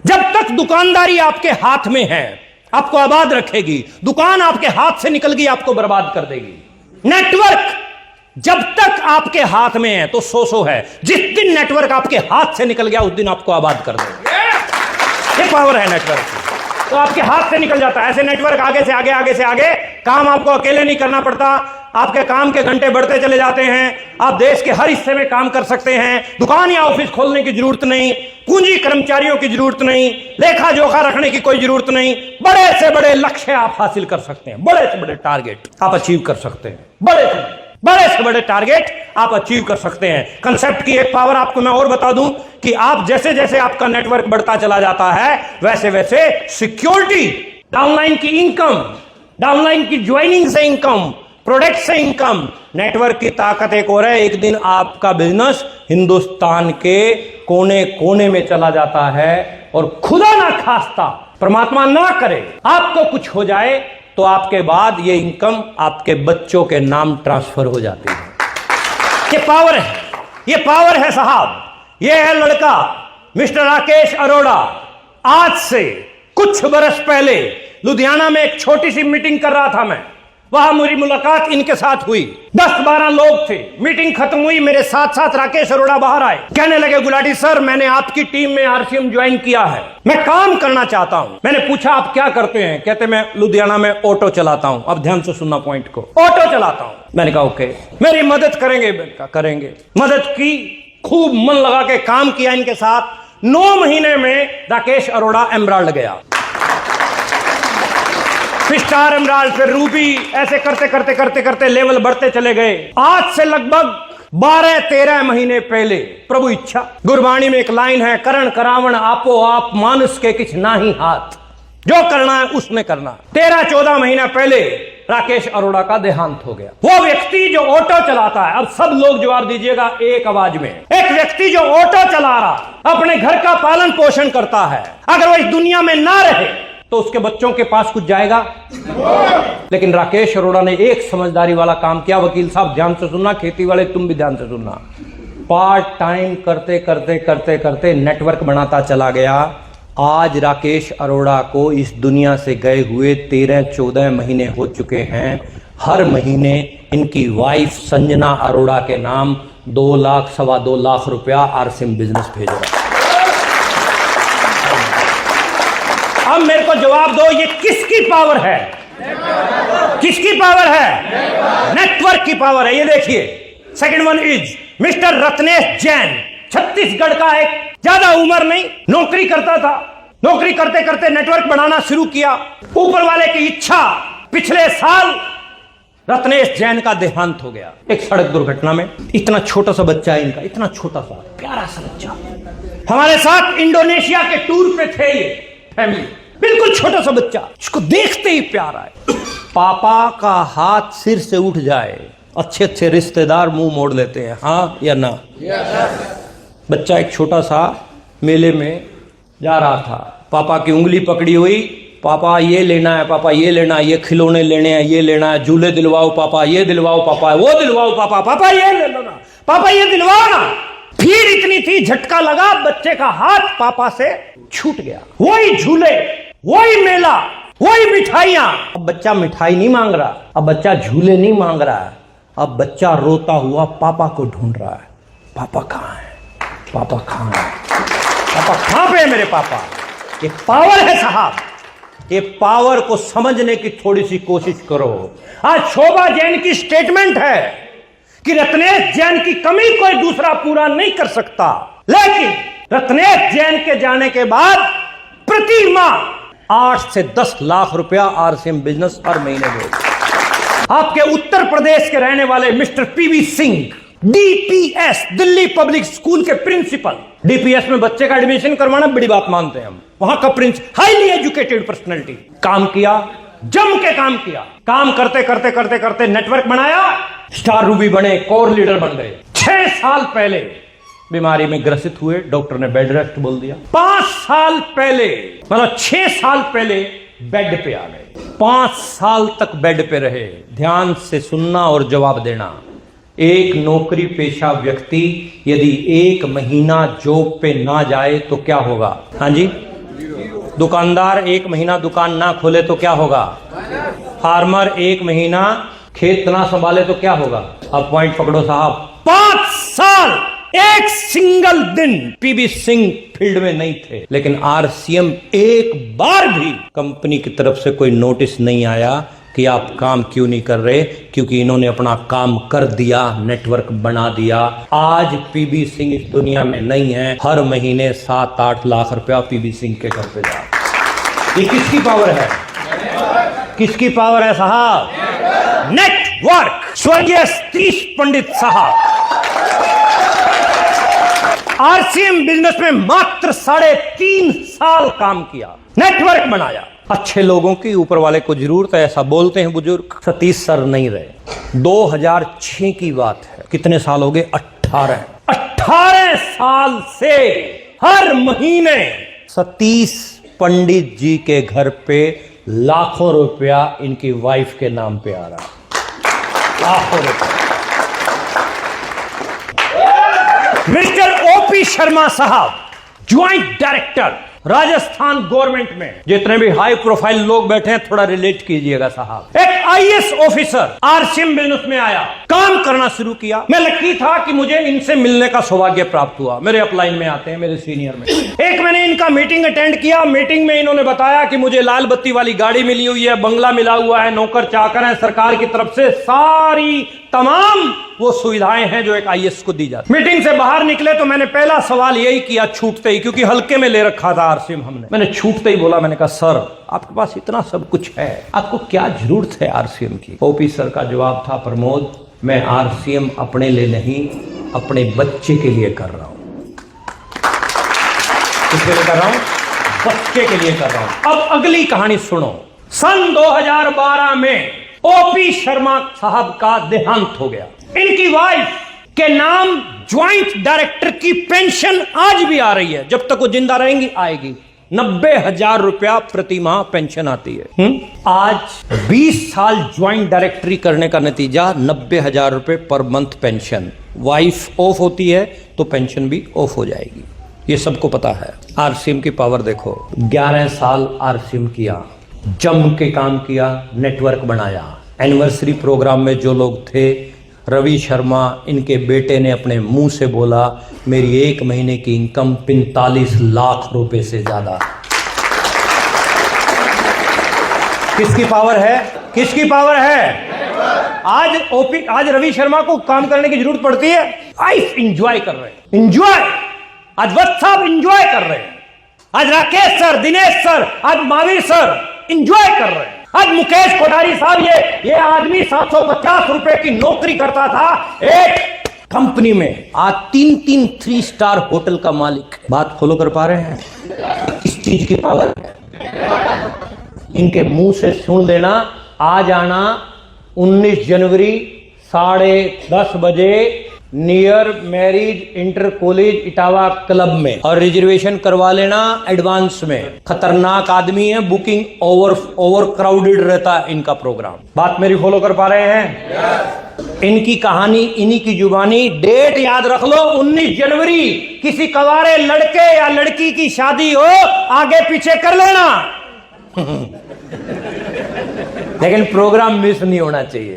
जब तक दुकानदारी आपके हाथ में है आपको आबाद रखेगी, दुकान आपके हाथ से निकल गई आपको बर्बाद कर देगी। नेटवर्क जब तक आपके हाथ में है तो सो है, जिस दिन नेटवर्क आपके हाथ से निकल गया उस दिन आपको आबाद कर देगा। ये पावर है नेटवर्क की। तो आपके हाथ से निकल जाता है ऐसे नेटवर्क, आगे से आगे, आगे से आगे। काम आपको अकेले नहीं करना पड़ता, आपके काम के घंटे बढ़ते चले जाते हैं। आप देश के हर हिस्से में काम कर सकते हैं। दुकान या ऑफिस खोलने की जरूरत नहीं, पूंजी कर्मचारियों की जरूरत नहीं, लेखा जोखा रखने की कोई जरूरत नहीं। बड़े से बड़े लक्ष्य आप हासिल कर सकते हैं, बड़े से बड़े टारगेट आप अचीव कर सकते हैं, बड़े से बड़े टारगेट आप अचीव कर सकते हैं। कंसेप्ट की एक पावर आपको मैं और बता दूं कि आप जैसे जैसे आपका नेटवर्क बढ़ता चला जाता है वैसे वैसे सिक्योरिटी, डाउनलाइन की इनकम, डाउनलाइन की ज्वाइनिंग से इनकम, प्रोडक्ट से इनकम, नेटवर्क की ताकत एक और है। एक दिन आपका बिजनेस हिंदुस्तान के कोने कोने में चला जाता है और खुदा ना खास्ता, परमात्मा ना करे, आपको कुछ हो जाए तो आपके बाद ये इनकम आपके बच्चों के नाम ट्रांसफर हो जाती है। ये पावर है, ये पावर है साहब। ये है लड़का मिस्टर राकेश अरोड़ा। आज से कुछ बरस पहले लुधियाना में एक छोटी सी मीटिंग कर रहा था मैं, वहां मेरी मुलाकात इनके साथ हुई। 10-12 लोग थे। मीटिंग खत्म हुई, मेरे साथ साथ राकेश अरोड़ा बाहर आए, कहने लगे गुलाटी सर मैंने आपकी टीम में आरसीएम ज्वाइन किया है, मैं काम करना चाहता हूं। मैंने पूछा आप क्या करते हैं? कहते मैं लुधियाना में ऑटो चलाता हूं। अब ध्यान से सुनना पॉइंट को, ऑटो चलाता हूं। मैंने कहा ओके, मेरी मदद करेंगे? करेंगे। मदद की, खूब मन लगा के काम किया इनके साथ। 9 महीने में राकेश अरोड़ा एमराल्ड गया, स्टार एमराल्ड, फिर रूबी, ऐसे करते करते करते करते लेवल बढ़ते चले गए। आज से लगभग 12-13 महीने पहले प्रभु इच्छा, गुरबाणी में एक लाइन है, करण करावण आपो आप मानुष के किछ नाही हाथ, जो करना है उसने करना। 13-14 महीना पहले राकेश अरोड़ा का देहांत हो गया। वो व्यक्ति जो ऑटो चलाता है, अब सब लोग जवाब दीजिएगा एक आवाज में, एक व्यक्ति जो ऑटो चला रहा, अपने घर का पालन पोषण करता है, अगर वो इस दुनिया में ना रहे तो उसके बच्चों के पास कुछ जाएगा? लेकिन राकेश अरोड़ा ने एक समझदारी वाला काम किया। वकील साहब ध्यान से सुनना, खेती वाले तुम भी ध्यान से सुनना। पार्ट टाइम करते करते करते करते नेटवर्क बनाता चला गया। आज राकेश अरोड़ा को इस दुनिया से गए हुए 13-14 महीने हो चुके हैं। हर महीने इनकी वाइफ संजना अरोड़ा के नाम 2 लाख, 2.25 लाख रुपया आरसीएम बिजनेस भेज रहा है। अब मेरे को जवाब दो, ये किसकी पावर है? किसकी पावर है? नेटवर्क की पावर है। ये देखिए, second one is mister Ratnesh Jain, Chhattisgarh का, एक ज्यादा उम्र नहीं, नौकरी करता था। नौकरी करते करते नेटवर्क बनाना शुरू किया। ऊपर वाले की इच्छा, पिछले साल रत्नेश जैन का देहांत हो गया एक सड़क दुर्घटना में। इतना छोटा सा बच्चा है इनका, इतना छोटा सा प्यारा सा बच्चा, हमारे साथ इंडोनेशिया के टूर पे थे। ये फैमिली, बिल्कुल छोटा सा बच्चा, इसको देखते ही प्यार आए। पापा का हाथ सिर से उठ जाए, अच्छे अच्छे रिश्तेदार मुंह मोड़ लेते हैं, हाँ या ना? बच्चा एक छोटा सा मेले में जा रहा था, पापा की उंगली पकड़ी हुई, पापा ये लेना है, पापा ये लेना है, ये खिलौने लेने हैं, ये लेना है, झूले दिलवाओ पापा, ये दिलवाओ पापा, वो दिलवाओ पापा, पापा ये ले लो ना, पापा ये दिलवाओ ना। भीड़ इतनी थी, झटका लगा, बच्चे का हाथ पापा से छूट गया। वही झूले, वही मेला, वही मिठाइयां। अब बच्चा मिठाई नहीं मांग रहा, अब बच्चा झूले नहीं मांग रहा है, अब बच्चा रोता हुआ पापा को ढूंढ रहा है। पापा कहाँ है? पापा कहाँ है? पापा कहाँ पे है मेरे पापा? ये पावर है साहब। ये पावर को समझने की थोड़ी सी कोशिश करो। आज शोभा जैन की स्टेटमेंट है कि रत्नेश जैन की कमी कोई दूसरा पूरा नहीं कर सकता, लेकिन रत्नेश जैन के जाने के बाद प्रति माह 8 से 10 लाख रुपया आरसीएम बिजनेस हर महीने में। आपके उत्तर प्रदेश के रहने वाले mister PV Singh, DPS, Delhi public school के प्रिंसिपल। डीपीएस में बच्चे का एडमिशन करवाना बड़ी बात मानते हैं हम, वहां का प्रिंस, हाईली एजुकेटेड पर्सनैलिटी, काम किया, जम के काम किया। काम करते करते करते करते नेटवर्क बनाया, स्टार रूबी बने, कोर लीडर बन गए। 6 साल पहले बीमारी में ग्रसित हुए, डॉक्टर ने बेड रेस्ट बोल दिया। 5 साल पहले, मतलब 6 साल पहले बेड पे आ गए। 5 साल तक बेड पे रहे। ध्यान से सुनना और जवाब देना। एक नौकरी पेशा व्यक्ति यदि 1 महीना जॉब पे ना जाए तो क्या होगा? हाँ जी, दुकानदार 1 महीना दुकान ना खोले तो क्या होगा? फार्मर 1 महीना खेत ना संभाले तो क्या होगा? अब पॉइंट पकड़ो साहब, 5 साल एक सिंगल दिन पीबी सिंह फील्ड में नहीं थे, लेकिन आरसीएम एक बार भी कंपनी की तरफ से कोई नोटिस नहीं आया कि आप काम क्यों नहीं कर रहे, क्योंकि इन्होंने अपना काम कर दिया, नेटवर्क बना दिया। आज पीबी सिंह इस दुनिया में नहीं है, हर महीने 7-8 लाख रुपया पीबी सिंह के घर पे जा। ये किसकी पावर है? किसकी पावर है साहब? नेटवर्क। स्वर्गीय सतीश पंडित साहब आरसीएम बिजनेस में मात्र 3.5 साल काम किया, नेटवर्क बनाया। अच्छे लोगों की ऊपर वाले को जरूरत है, ऐसा बोलते हैं बुजुर्ग। सतीश सर नहीं रहे। 2006 की बात है, कितने साल हो गए? 18 साल से हर महीने सतीश पंडित जी के घर पे लाखों रुपया इनकी वाइफ के नाम पे आ रहा, लाखों रुपया। मिस्टर ओपी शर्मा साहब, ज्वाइंट डायरेक्टर राजस्थान गवर्नमेंट में। जितने भी हाई प्रोफाइल लोग बैठे हैं थोड़ा रिलेट कीजिएगा साहब। एक आईएएस ऑफिसर आरसीएम बिजनेस में आया, काम करना शुरू किया। मैं लकी था कि मुझे इनसे मिलने का सौभाग्य प्राप्त हुआ। मेरे अपलाइन में आते हैं, मेरे सीनियर में। एक मैंने इनका मीटिंग अटेंड किया। मीटिंग में इन्होंने बताया कि मुझे लाल बत्ती वाली गाड़ी मिली हुई है, बंगला मिला हुआ है, नौकर चाकर है, सरकार की तरफ से सारी तमाम वो सुविधाएं हैं जो एक आईएएस को दी जाती। मीटिंग से बाहर निकले तो मैंने पहला सवाल यही किया छूटते ही, क्योंकि हल्के में ले रखा था आरसीएम हमने। मैंने छूटते ही बोला, मैंने कहा सर आपके पास इतना सब कुछ है, आपको क्या जरूरत है आरसीएम की? ओपी सर का जवाब था, प्रमोद मैं आरसीएम अपने लिए नहीं, अपने बच्चे के लिए कर रहा हूं। किसके लिए कर रहा हूं? बच्चे के लिए कर रहा हूं। अब अगली कहानी सुनो। सन 2012 में ओपी शर्मा साहब का देहांत हो गया। इनकी वाइफ के नाम ज्वाइंट डायरेक्टर की पेंशन आज भी आ रही है, जब तक वो जिंदा रहेंगी आएगी। 90,000 रुपया प्रति माह पेंशन आती है। आज 20 साल ज्वाइंट डायरेक्टरी करने का नतीजा 90,000 रुपए per month pension. Wife of होती है तो पेंशन भी ऑफ हो जाएगी, ये सबको पता है। आरसीएम की पावर देखो, 11 साल आरसीएम किया, जम के काम किया, नेटवर्क बनाया। एनिवर्सरी प्रोग्राम में जो लोग थे, रवि शर्मा इनके बेटे ने अपने मुंह से बोला मेरी 1 महीने की इनकम 45 लाख रुपए से ज्यादा। किसकी पावर है? किसकी पावर है? आज रवि शर्मा को काम करने की जरूरत पड़ती है? लाइफ एंजॉय कर रहे हैं, एंजॉय। आज वत्स साहब एंजॉय कर रहे हैं, आज राकेश सर, दिनेश सर, आज महावीर सर एंजॉय कर रहे हैं। आज मुकेश कोठारी साहब, ये आदमी 750 रुपए की नौकरी करता था एक कंपनी में, आज 3 3 स्टार होटल का मालिक। बात फॉलो कर पा रहे हैं? किस चीज की पावर है? इनके मुंह से सुन लेना। आज आना 19 जनवरी 10:30 बजे near marriage inter college Etawah club में, और रिजर्वेशन करवा लेना एडवांस में। खतरनाक आदमी है, बुकिंग ओवर क्राउडेड रहता है इनका प्रोग्राम। बात मेरी फॉलो कर पा रहे हैं? yes. इनकी कहानी इन्हीं की जुबानी। डेट याद रख लो, 19 जनवरी। किसी कवारे लड़के या लड़की की शादी हो, आगे पीछे कर लेना लेकिन प्रोग्राम मिस नहीं होना चाहिए।